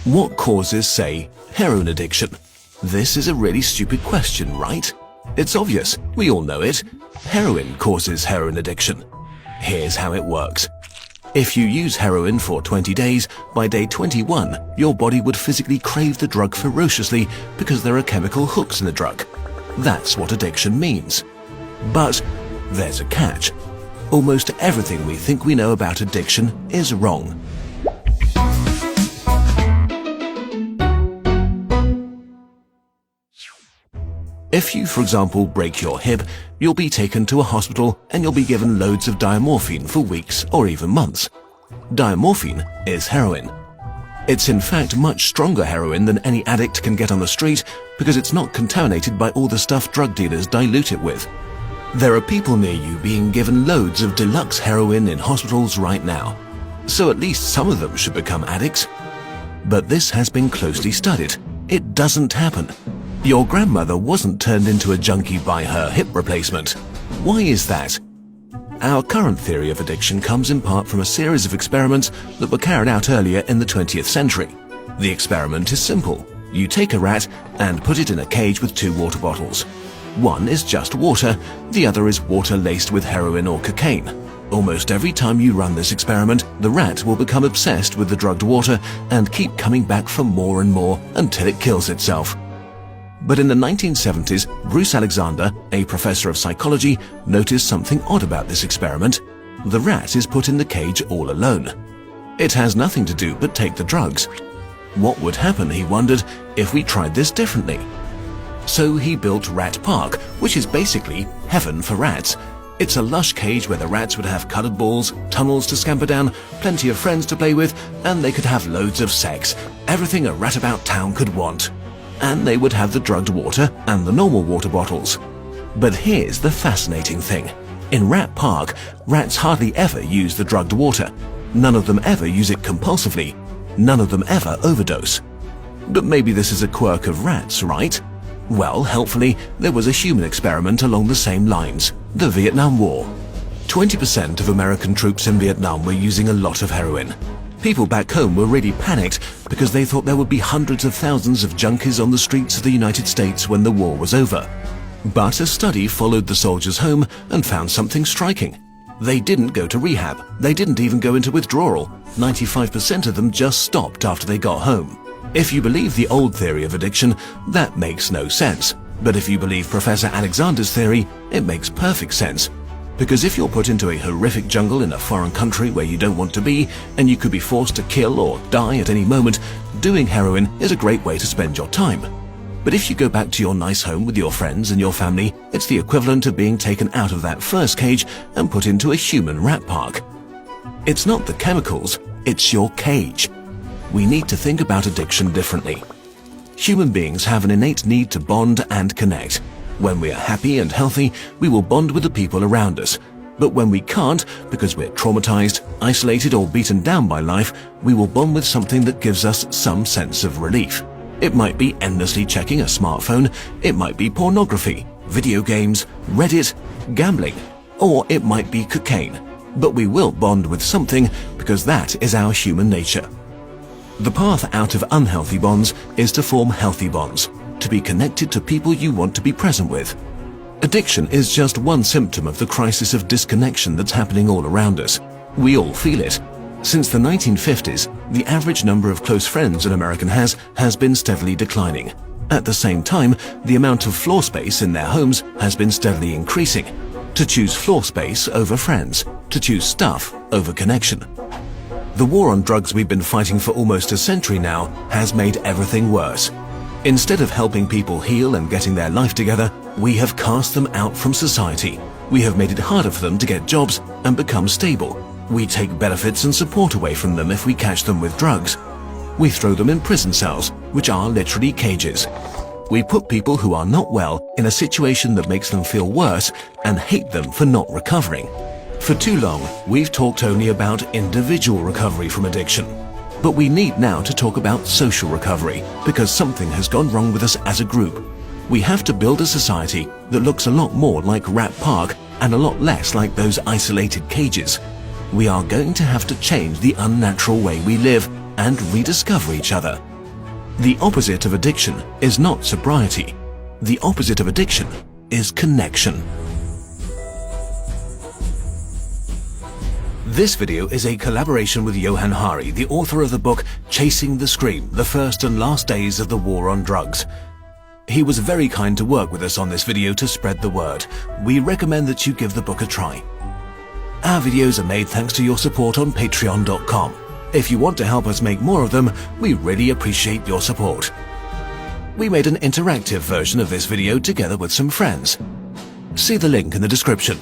What causes, say, heroin addiction? This is a really stupid question, right? It's obvious, we all know it. Heroin causes heroin addiction. Here's how it works. If you use heroin for 20 days, by day 21, your body would physically crave the drug ferociously because there are chemical hooks in the drug. That's what addiction means. But there's a catch. Almost everything we think we know about addiction is wrong. If you, for example, break your hip, you'll be taken to a hospital and you'll be given loads of diamorphine for weeks or even months. Diamorphine is heroin. It's in fact much stronger heroin than any addict can get on the street because it's not contaminated by all the stuff drug dealers dilute it with. There are people near you being given loads of deluxe heroin in hospitals right now. So at least some of them should become addicts. But this has been closely studied. It doesn't happen. Your grandmother wasn't turned into a junkie by her hip replacement. Why is that? Our current theory of addiction comes in part from a series of experiments that were carried out earlier in the 20th century. The experiment is simple. You take a rat and put it in a cage with 2 water bottles. One is just water, the other is water laced with heroin or cocaine. Almost every time you run this experiment, the rat will become obsessed with the drugged water and keep coming back for more and more until it kills itself. But in the 1970s, Bruce Alexander, a professor of psychology, noticed something odd about this experiment. The rat is put in the cage all alone. It has nothing to do but take the drugs. What would happen, he wondered, if we tried this differently? So he built Rat Park, which is basically heaven for rats. It's a lush cage where the rats would have colored balls, tunnels to scamper down, plenty of friends to play with, and they could have loads of sex. Everything a rat about town could want. And they would have the drugged water and the normal water bottles. But here's the fascinating thing. In Rat Park, rats hardly ever use the drugged water. None of them ever use it compulsively. None of them ever overdose. But maybe this is a quirk of rats, right? Well, helpfully, there was a human experiment along the same lines, the Vietnam War. 20% of American troops in Vietnam were using a lot of heroin. People back home were really panicked because they thought there would be hundreds of thousands of junkies on the streets of the United States when the war was over. But a study followed the soldiers home and found something striking. They didn't go to rehab. They didn't even go into withdrawal. 95% of them just stopped after they got home. If you believe the old theory of addiction, that makes no sense. But if you believe Professor Alexander's theory, it makes perfect sense. Because if you're put into a horrific jungle in a foreign country where you don't want to be, and you could be forced to kill or die at any moment, doing heroin is a great way to spend your time. But if you go back to your nice home with your friends and your family, it's the equivalent of being taken out of that first cage and put into a human rat park. It's not the chemicals, it's your cage. We need to think about addiction differently. Human beings have an innate need to bond and connect. When we are happy and healthy, we will bond with the people around us. But when we can't, because we're traumatized, isolated or beaten down by life, we will bond with something that gives us some sense of relief. It might be endlessly checking a smartphone, it might be pornography, video games, Reddit, gambling, or it might be cocaine. But we will bond with something because that is our human nature. The path out of unhealthy bonds is to form healthy bonds, to be connected to people you want to be present with. Addiction is just one symptom of the crisis of disconnection that's happening all around us. We all feel it. Since the 1950s, the average number of close friends an American has been steadily declining. At the same time, the amount of floor space in their homes has been steadily increasing. To choose floor space over friends, to choose stuff over connection. The war on drugs we've been fighting for almost a century now has made everything worse. Instead of helping people heal and getting their life together, we have cast them out from society. We have made it harder for them to get jobs and become stable. We take benefits and support away from them if we catch them with drugs. We throw them in prison cells, which are literally cages. We put people who are not well in a situation that makes them feel worse and hate them for not recovering. For too long, we've talked only about individual recovery from addiction. But we need now to talk about social recovery, because something has gone wrong with us as a group. We have to build a society that looks a lot more like Rat Park and a lot less like those isolated cages. We are going to have to change the unnatural way we live and rediscover each other. The opposite of addiction is not sobriety. The opposite of addiction is connection. This video is a collaboration with Johann Hari, the author of the book Chasing the Scream, The First and Last Days of the War on Drugs. He was very kind to work with us on this video to spread the word. We recommend that you give the book a try. Our videos are made thanks to your support on patreon.com. If you want to help us make more of them, we really appreciate your support. We made an interactive version of this video together with some friends. See the link in the description.